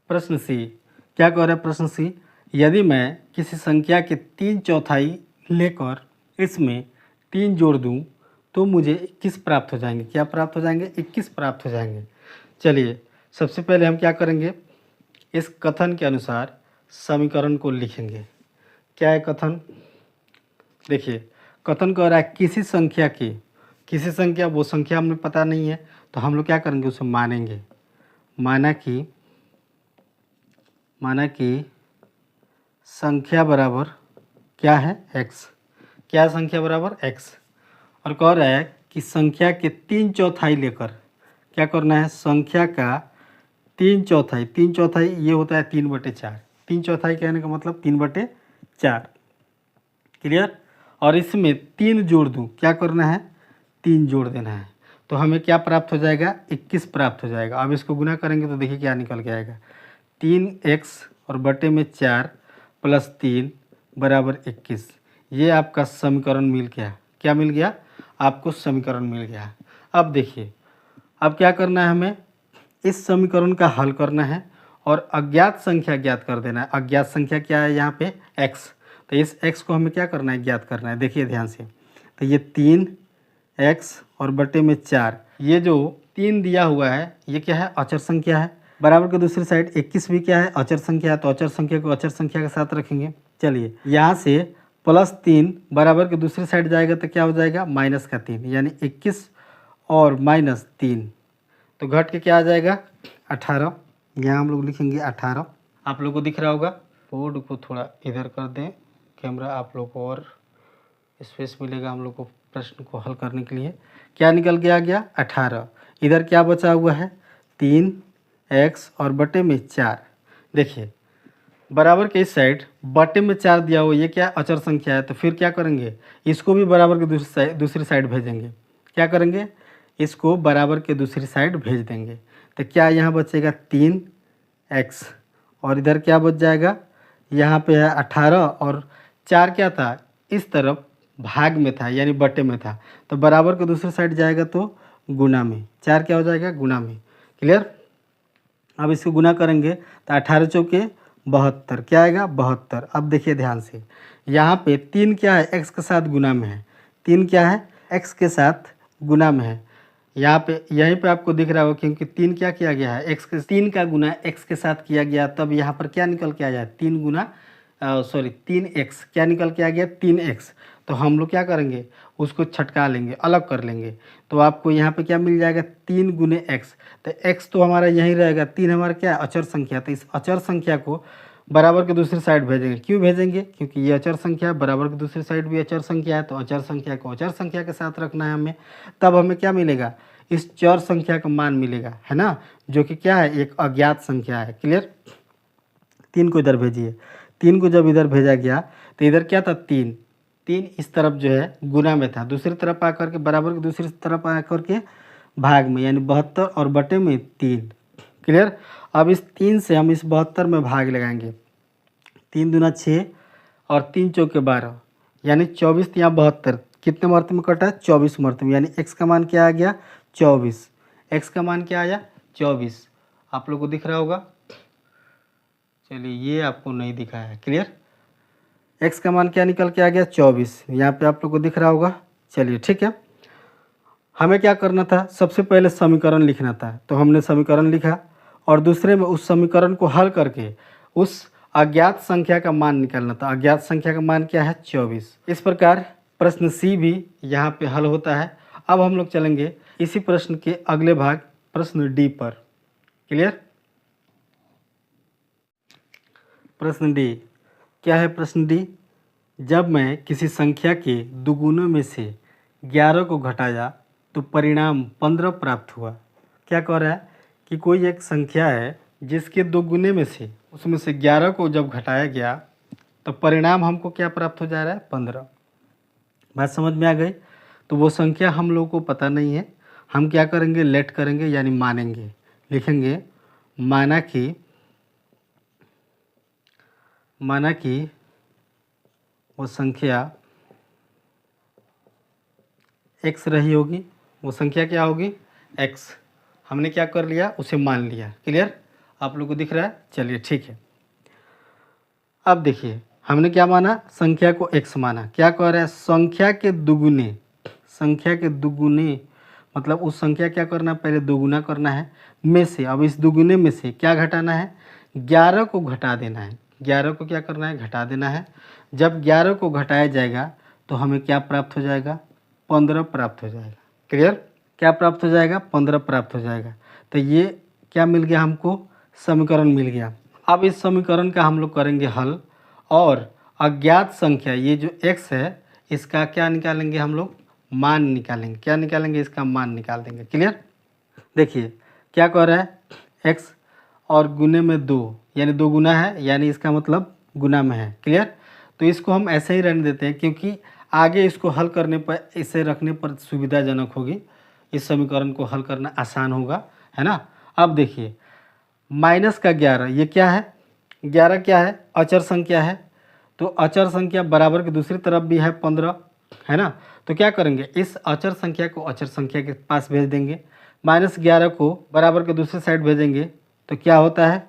प्रश्न सी, क्या कह रहा है प्रश्न सी, यदि मैं किसी संख्या के 3/4 लेकर इसमें 3 जोड़ दूं तो मुझे 21 प्राप्त हो जाएंगे। क्या प्राप्त हो जाएंगे? 21 प्राप्त हो जाएंगे। चलिए सबसे पहले हम क्या करेंगे, इस कथन के अनुसार समीकरण को लिखेंगे। क्या है कथन? देखिए कथन कह रहा है किसी संख्या, वो संख्या हमें पता नहीं है तो हम लोग क्या करेंगे, उसे मानेंगे। माना कि संख्या बराबर क्या है? x। क्या संख्या बराबर? x। और कह रहा है कि संख्या के 3/4 लेकर क्या करना है, संख्या का 3/4 ये होता है 3/4। 3/4 कहने का मतलब 3/4। क्लियर? और इसमें 3 जोड़ दूँ, क्या करना है, 3 जोड़ देना है। तो हमें क्या प्राप्त हो जाएगा? 21 प्राप्त हो जाएगा। अब इसको गुना करेंगे तो देखिए क्या निकल के आएगा, 3x और बटे में 4 + 3 बराबर 21। ये आपका समीकरण मिल गया। क्या मिल गया? आपको समीकरण मिल गया। अब देखिए, अब क्या करना है, हमें इस समीकरण का हल करना है और अज्ञात संख्या ज्ञात कर देना है। अज्ञात संख्या क्या है यहाँ पे? x। तो इस x को हमें क्या करना है, ज्ञात करना है। देखिए ध्यान से, तो ये 3x और बटे में 4, ये जो 3 दिया हुआ है ये क्या है? अचर संख्या है। बराबर के दूसरी साइड 21 भी क्या है? अचर संख्या है। तो अचर संख्या को अचर संख्या के साथ रखेंगे। चलिए यहाँ से +3 बराबर के दूसरी साइड जाएगा तो क्या हो जाएगा? -3, यानी 21 और -3 तो घट के क्या आ जाएगा? 18। यहाँ हम लोग लिखेंगे 18। आप लोग को दिख रहा होगा। बोर्ड को थोड़ा इधर कर दें कैमरा, आप लोग को और स्पेस मिलेगा हम लोग को प्रश्न को हल करने के लिए। क्या निकल के आ गया? 18। इधर क्या बचा हुआ है? 3x और बटे में 4। देखिए बराबर के इस साइड बटे में 4 दिया हुआ, ये क्या अचर संख्या है। तो फिर क्या करेंगे, इसको भी बराबर के दूसरी साइड भेजेंगे। क्या करेंगे, इसको बराबर के दूसरी साइड भेज देंगे। तो क्या यहाँ बचेगा? 3x और इधर क्या बच जाएगा? यहाँ पे है 18 और 4 क्या था? इस तरफ भाग में था, यानी बटे में था। तो बराबर के दूसरी साइड जाएगा तो गुना में। 4 क्या हो जाएगा? गुना में। क्लियर? अब इसको गुना करेंगे तो 18 चौके 72, क्या आएगा? 72। अब देखिए ध्यान से, यहाँ पे 3 क्या है? x के साथ गुना में है। 3 क्या है? x के साथ गुना में है। यहाँ पे यहीं पे आपको दिख रहा होगा, क्योंकि 3 क्या किया गया है? 3 का गुना x के साथ किया गया, तब यहाँ पर क्या निकल के आ जाए? 3x क्या निकल के आ गया? 3x। तो हम लोग क्या करेंगे, उसको छटका लेंगे, अलग कर लेंगे। तो आपको यहाँ पे क्या मिल जाएगा? 3 गुने x। तो x तो हमारा यहीं रहेगा, 3 हमारा क्या है? अचर संख्या। तो इस अचर संख्या को बराबर के दूसरी साइड भेजेंगे। क्यों भेजेंगे? क्योंकि ये अचर संख्या है, बराबर की दूसरी साइड भी अचर संख्या है। तो अचर संख्या को अचर संख्या के साथ रखना है हमें। तब हमें क्या मिलेगा? इस चर संख्या का मान मिलेगा, है ना, जो कि क्या है? एक अज्ञात संख्या है। क्लियर? 3 को इधर भेजिए। 3 को जब इधर भेजा गया तो इधर क्या था? 3 इस तरफ जो है गुना में था, दूसरी तरफ आकर के बराबर की दूसरी तरफ आकर के भाग में, यानी 72 और बटे में 3। क्लियर? अब इस 3 से हम इस 72 में भाग लगाएंगे। 3 दूना 6 और 3 चौके 12, यानी 24। यहाँ 72 कितने मर्तबे में कटा? 24 मर्तबे। यानी x का मान क्या आ गया? 24। x का मान क्या आया? 24। आप लोग को दिख रहा होगा। चलिए ये आपको नहीं दिखा है। क्लियर? x का मान क्या निकल के आ गया? 24। यहाँ पे आप लोग को दिख रहा होगा। चलिए ठीक है, हमें क्या करना था? सबसे पहले समीकरण लिखना था। तो हमने समीकरण लिखा और दूसरे में उस समीकरण को हल करके उस अज्ञात संख्या का मान निकालना था। अज्ञात संख्या का मान क्या है? 24। इस प्रकार प्रश्न सी भी यहाँ पे हल होता है। अब हम लोग चलेंगे इसी प्रश्न के अगले भाग, प्रश्न डी पर। क्लियर? प्रश्न डी क्या है? प्रश्न डी, जब मैं किसी संख्या के दुगुनों में से 11 को घटाया तो परिणाम 15 प्राप्त हुआ। क्या कह रहा है कि कोई एक संख्या है जिसके दुगुने में से, उसमें से 11 को जब घटाया गया तो परिणाम हमको क्या प्राप्त हो जा रहा है? 15। बात समझ में आ गई? तो वो संख्या हम लोगों को पता नहीं है। हम क्या करेंगे? लेट करेंगे, यानी मानेंगे। लिखेंगे माना कि वो संख्या x रही होगी। वो संख्या क्या होगी? x। हमने क्या कर लिया? उसे मान लिया। क्लियर? आप लोग को दिख रहा है? चलिए ठीक है। अब देखिए हमने क्या माना, संख्या को x माना। क्या कह रहा है, संख्या के दुगुने, संख्या के दुगुने मतलब उस संख्या क्या करना है, पहले दोगुना करना है में से। अब इस दुगुने में से क्या घटाना है, 11 को घटा देना है। 11 को क्या करना है, घटा देना है। जब 11 को घटाया जाएगा तो हमें क्या प्राप्त हो जाएगा, 15 प्राप्त हो जाएगा। क्लियर? क्या प्राप्त हो जाएगा, 15 प्राप्त हो जाएगा। तो ये क्या मिल गया हमको, समीकरण मिल गया। अब इस समीकरण का हम लोग करेंगे हल और अज्ञात संख्या ये जो x है इसका क्या निकालेंगे हम लोग, मान निकालेंगे। क्या निकालेंगे, इसका मान निकाल देंगे। क्लियर? देखिए क्या कह रहा है, x और गुने में 2 यानी 2 गुना है, यानी इसका मतलब गुना में है। क्लियर? तो इसको हम ऐसे ही रहने देते हैं क्योंकि आगे इसको हल करने पर, इसे रखने पर सुविधाजनक होगी, इस समीकरण को हल करना आसान होगा, है ना। अब देखिए माइनस का 11 ये क्या है, 11 क्या है, अचर संख्या है। तो अचर संख्या बराबर की दूसरी तरफ भी है 15, है ना। तो क्या करेंगे, इस अचर संख्या को अचर संख्या के पास भेज देंगे, -11 को बराबर के दूसरी साइड भेजेंगे तो क्या होता है,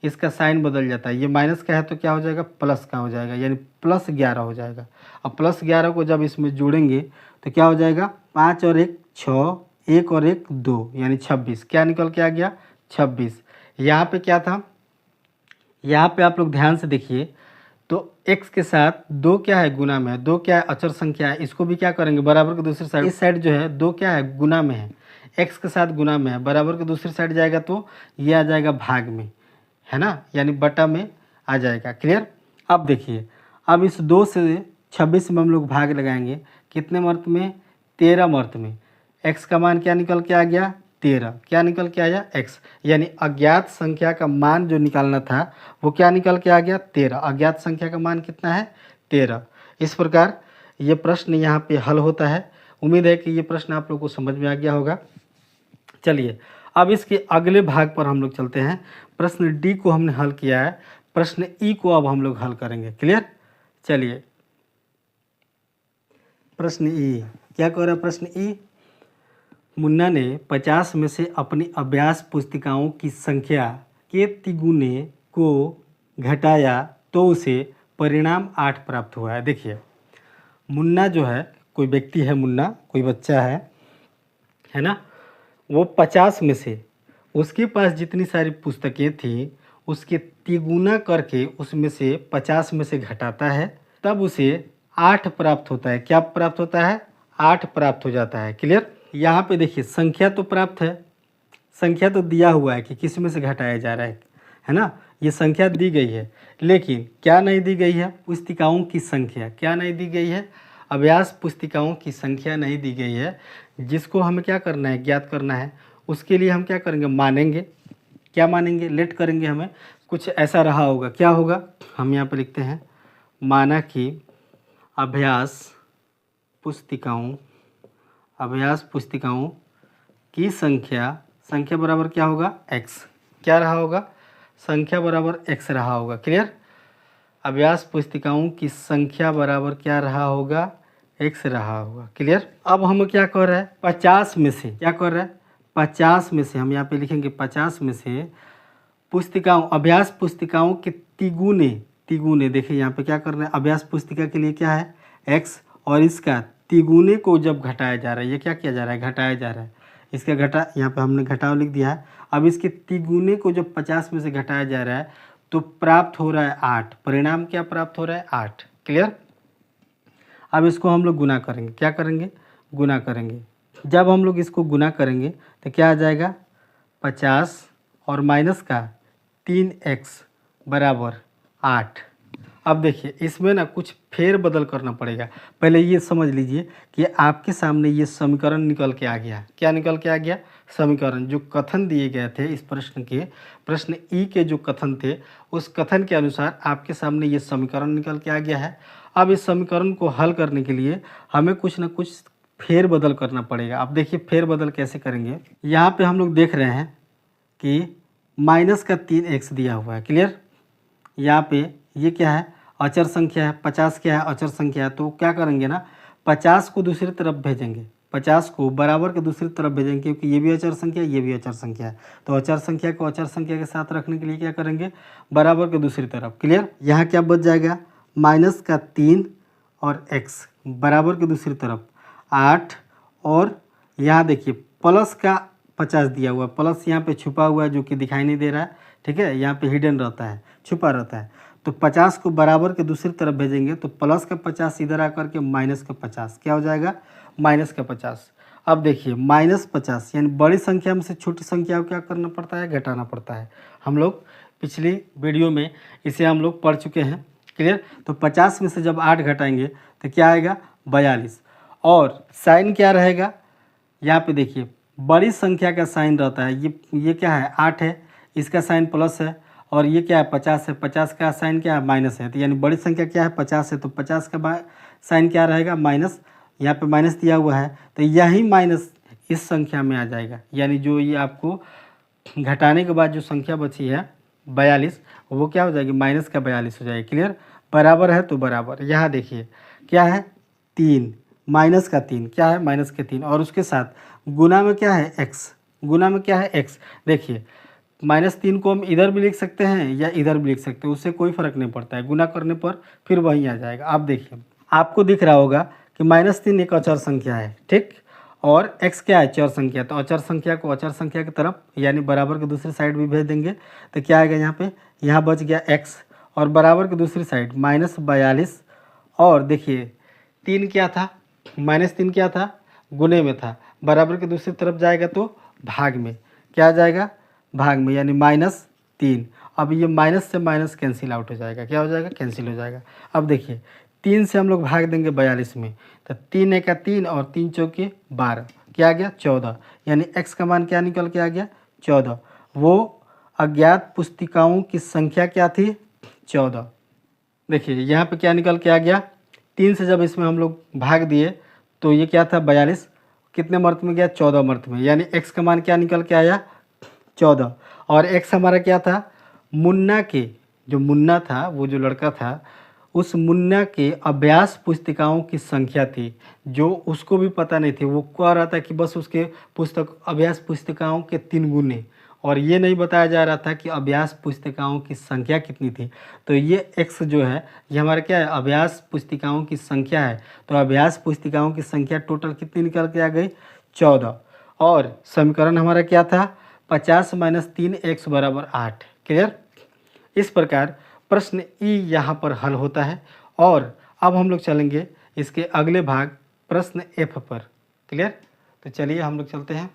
इसका साइन बदल जाता है। ये माइनस का है तो क्या हो जाएगा, प्लस का हो जाएगा, यानी +11 हो जाएगा। अब +11 को जब इसमें जोड़ेंगे तो क्या हो जाएगा, 5 और 1 6, 1 और 1 2 यानी 26। क्या निकल के आ गया, 26। यहाँ पे क्या था, यहाँ पे आप लोग ध्यान से देखिए तो x के साथ 2 क्या है, गुना में है। 2 क्या है, अचर संख्या है। इसको भी क्या करेंगे, बराबर की दूसरी साइड, इस साइड जो है 2 क्या है, गुना में है, x के साथ गुना में है। बराबर की दूसरी साइड जाएगा तो ये आ जाएगा भाग में, है ना, यानी बटा में आ जाएगा। क्लियर? अब देखिए अब इस 2 से 26 में हम लोग भाग लगाएंगे, कितने मर्त में, 13 मर्त में। x का मान क्या निकल के आ गया, 13। क्या निकल के आया, x, यानी अज्ञात संख्या का मान जो निकालना था वो क्या निकल के आ गया, 13। अज्ञात संख्या का मान कितना है, 13। इस प्रकार ये प्रश्न यहाँ पे हल होता है। उम्मीद है कि ये प्रश्न आप लोगों को समझ में आ गया होगा। चलिए अब इसके अगले भाग पर हम लोग चलते हैं। प्रश्न डी को हमने हल किया है, प्रश्न ई को अब हम लोग हल करेंगे। क्लियर? चलिए प्रश्न ई क्या कह रहा है, प्रश्न ई, मुन्ना ने 50 में से अपनी अभ्यास पुस्तिकाओं की संख्या के तिगुने को घटाया तो उसे परिणाम 8 प्राप्त हुआ है। देखिए मुन्ना जो है, कोई व्यक्ति है, मुन्ना कोई बच्चा है ना, वो 50 में से उसके पास जितनी सारी पुस्तकें थी उसके तिगुना करके उसमें से 50 में से घटाता है, तब उसे 8 प्राप्त होता है। क्या प्राप्त होता है, 8 प्राप्त हो जाता है। क्लियर? यहाँ पे देखिए संख्या तो प्राप्त है, संख्या तो दिया हुआ है कि किस में से घटाया जा रहा है ना, ये संख्या दी गई है, लेकिन क्या नहीं दी गई है, पुस्तिकाओं की संख्या। क्या नहीं दी गई है, अभ्यास पुस्तिकाओं की संख्या नहीं दी गई है, जिसको हमें क्या करना है, ज्ञात करना है। उसके लिए हम क्या करेंगे, मानेंगे। क्या मानेंगे, लेट करेंगे, हमें कुछ ऐसा रहा होगा। क्या होगा, हम यहाँ पर लिखते हैं, माना कि अभ्यास पुस्तिकाओं की संख्या बराबर क्या होगा, x। क्या रहा होगा, संख्या बराबर x रहा होगा। क्लियर? अभ्यास पुस्तिकाओं की संख्या बराबर क्या रहा होगा, x रहा होगा। क्लियर? अब हम क्या कर रहे हैं, 50 में से क्या कर रहे हैं, 50 में से हम यहाँ पे लिखेंगे 50 में से अभ्यास पुस्तिकाओं के तिगुने। देखिए यहाँ पे क्या कर रहे हैं, अभ्यास पुस्तिका के लिए क्या है, x, और इसका तिगुने को जब घटाया जा रहा है, ये क्या किया जा रहा है, घटाया जा रहा है। इसका घटा, यहाँ पे हमने घटाव लिख दिया है। अब इसके तिगुने को जब 50 में से घटाया जा रहा है तो प्राप्त हो रहा है 8। परिणाम क्या प्राप्त हो रहा है, 8। क्लियर? अब इसको हम लोग गुना करेंगे। क्या करेंगे, गुना करेंगे। जब हम लोग इसको गुना करेंगे तो क्या आ जाएगा, 50 और माइनस का 3x बराबर 8। अब देखिए इसमें ना कुछ फेर बदल करना पड़ेगा। पहले ये समझ लीजिए कि आपके सामने ये समीकरण निकल के आ गया। क्या निकल के आ गया, समीकरण। जो कथन दिए गए थे इस प्रश्न ई के जो कथन थे, उस कथन के अनुसार आपके सामने ये समीकरण निकल के आ गया है। अब इस समीकरण को हल करने के लिए हमें कुछ ना कुछ फेर बदल करना पड़ेगा। अब देखिए फेर बदल कैसे करेंगे। यहाँ पे हम लोग देख रहे हैं कि माइनस का 3x दिया हुआ है। क्लियर? यहाँ पे ये क्या है, अचर संख्या है। 50 क्या है, अचर संख्या है। तो क्या करेंगे ना, 50 को दूसरी तरफ भेजेंगे। 50 को बराबर के दूसरी तरफ भेजेंगे, क्योंकि ये भी अचर संख्या है, ये भी अचर संख्या है। तो अचर संख्या को अचर संख्या के साथ रखने के लिए क्या करेंगे, बराबर के दूसरी तरफ। क्लियर। यहाँ क्या बच जाएगा, -3 और x बराबर के दूसरी तरफ 8, और यहाँ देखिए प्लस का 50 दिया हुआ है, प्लस यहाँ पे छुपा हुआ है जो कि दिखाई नहीं दे रहा है, ठीक है, यहाँ पे हिडन रहता है, छुपा रहता है। तो 50 को बराबर के दूसरी तरफ भेजेंगे तो प्लस का 50 इधर आकर के माइनस का 50 क्या हो जाएगा, माइनस का 50। अब देखिए -50 यानी बड़ी संख्या में से छोटी संख्या को क्या करना पड़ता है, घटाना पड़ता है। हम लोग पिछली वीडियो में इसे हम लोग पढ़ चुके हैं। क्लियर। तो 50 में से जब 8 घटाएंगे तो क्या आएगा, 42। और साइन क्या रहेगा, यहाँ पे देखिए बड़ी संख्या का साइन रहता है, ये क्या है, 8 है, इसका साइन प्लस है, और ये क्या है, 50 है, 50 का साइन क्या है, माइनस है। तो यानी बड़ी संख्या क्या है, 50 है, तो 50 का साइन क्या रहेगा, माइनस। यहाँ पे माइनस दिया हुआ है तो यही माइनस इस संख्या में आ जाएगा, यानी जो ये आपको घटाने के बाद जो संख्या बची है 42, वो क्या हो जाएगी, माइनस का 42 हो जाएगी। क्लियर। बराबर है तो बराबर, यहाँ देखिए क्या है, 3, माइनस का 3 क्या है, माइनस के 3, और उसके साथ गुना में क्या है, x, गुना में क्या है, x। देखिए -3 को हम इधर भी लिख सकते हैं या इधर भी लिख सकते हैं, उससे कोई फ़र्क नहीं पड़ता है, गुना करने पर फिर वहीं आ जाएगा। आप देखिए आपको दिख रहा होगा कि -3 एक अचर संख्या है, ठीक, और x क्या है, चर संख्या। तो अचर संख्या को अचर संख्या की तरफ यानी बराबर के दूसरी साइड भी भेज देंगे तो क्या आएगा, यहाँ पे यहाँ बच गया x, और बराबर की दूसरी साइड -42, और देखिए 3 क्या था, -3 क्या था, गुने में था, बराबर की दूसरी तरफ जाएगा तो भाग में, क्या आ जाएगा, भाग में, यानी -3। अब ये माइनस से माइनस कैंसिल आउट हो जाएगा, क्या हो जाएगा, कैंसिल हो जाएगा। अब देखिए 3 से हम लोग भाग देंगे 42 में, तो 3 एका 3 और 3 चौके 12, क्या आ गया, 14, यानी x का मान क्या निकल के आ गया, 14। वो अज्ञात पुस्तिकाओं की संख्या क्या थी, 14। देखिए यहाँ पे क्या निकल के आ गया, 3 से जब इसमें हम लोग भाग दिए तो ये क्या था, 42, कितने मर्त में गया, 14 मर्त में, यानी x का मान क्या निकल के आया, 14। और x हमारा क्या था, मुन्ना के, जो मुन्ना था, वो जो लड़का था, उस मुन्ना के अभ्यास पुस्तिकाओं की संख्या थी, जो उसको भी पता नहीं थी। वो कह रहा था कि बस उसके अभ्यास पुस्तिकाओं के 3 गुने, और ये नहीं बताया जा रहा था कि अभ्यास पुस्तिकाओं की संख्या कितनी थी। तो ये x जो है ये हमारा क्या है, अभ्यास पुस्तिकाओं की संख्या है। तो अभ्यास पुस्तिकाओं की संख्या टोटल कितनी निकल के आ गई, 14। और समीकरण हमारा क्या था, 50 - 3 x = 8। क्लियर। इस प्रकार प्रश्न ई यहाँ पर हल होता है। और अब हम लोग चलेंगे इसके अगले भाग प्रश्न एफ पर। क्लियर। तो चलिए हम लोग चलते हैं।